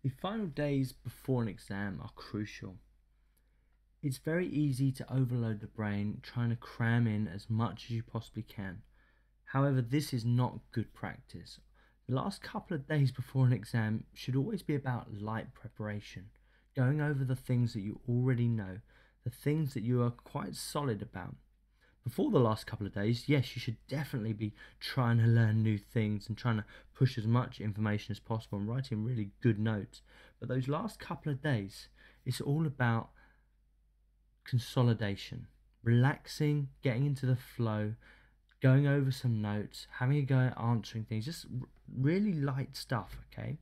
The final days before an exam are crucial. It's very easy to overload the brain trying to cram in as much as you possibly can. However, this is not good practice. The last couple of days before an exam should always be about light preparation, going over the things that you already know, the things that you are quite solid about. Before the last couple of days, yes, you should definitely be trying to learn new things and trying to push as much information as possible and writing really good notes. But those last couple of days, it's all about consolidation, relaxing, getting into the flow, going over some notes, having a go at answering things, just really light stuff, okay?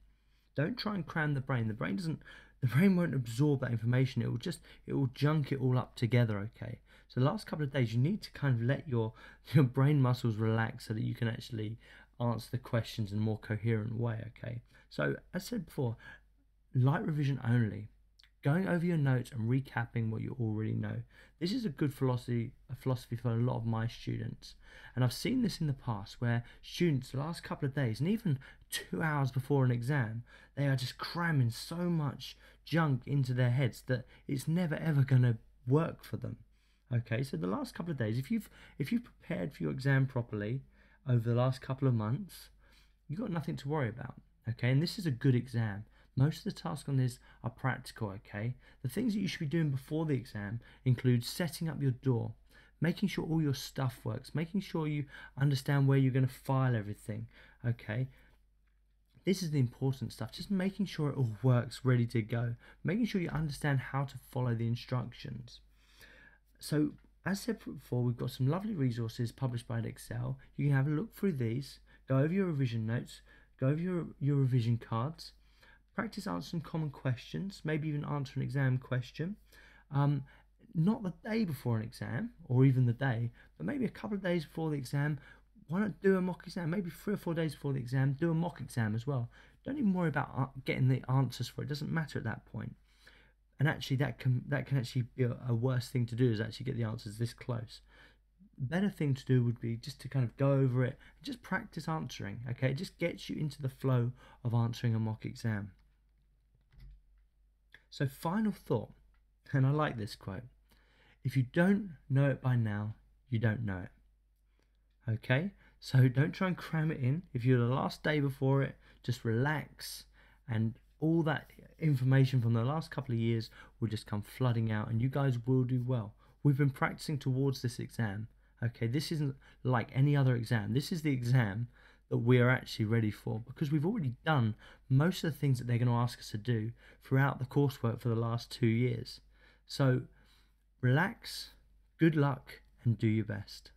Don't try and cram the brain. The brain won't absorb that information. It will junk it all up together, okay? So the last couple of days you need to kind of let your brain muscles relax so that you can actually answer the questions in a more coherent way, okay? So as I said before, light revision only. Going over your notes and recapping what you already know. This is a philosophy for a lot of my students. And I've seen this in the past where students, the last couple of days, and even 2 hours before an exam, they are just cramming so much junk into their heads that it's never ever going to work for them. Okay, so the last couple of days, if you've prepared for your exam properly over the last couple of months, you've got nothing to worry about. Okay, and this is a good exam. Most of the tasks on this are practical, okay? The things that you should be doing before the exam include setting up your door, making sure all your stuff works, making sure you understand where you're going to file everything, okay? This is the important stuff, just making sure it all works, ready to go, making sure you understand how to follow the instructions. So, as said before, we've got some lovely resources published by Excel. You can have a look through these, go over your revision notes, go over your revision cards, practice answering common questions, maybe even answer an exam question. Um, Not the day before an exam or even the day, but maybe a couple of days before the exam. Why not do a mock exam? Maybe 3 or 4 days before the exam, do a mock exam as well. Don't even worry about getting the answers for it. It doesn't matter at that point. And actually, that can actually be a worse thing to do is actually get the answers this close. Better thing to do would be just to kind of go over it and just practice answering. Okay, it just gets you into the flow of answering a mock exam. So, final thought, and I like this quote: if you don't know it by now, you don't know it. Okay? So, don't try and cram it in. If you're the last day before it, just relax, and all that information from the last couple of years will just come flooding out, and you guys will do well. We've been practicing towards this exam. Okay? This isn't like any other exam, this is the exam that we are actually ready for because we've already done most of the things that they're going to ask us to do throughout the coursework for the last 2 years. So relax, good luck, and do your best.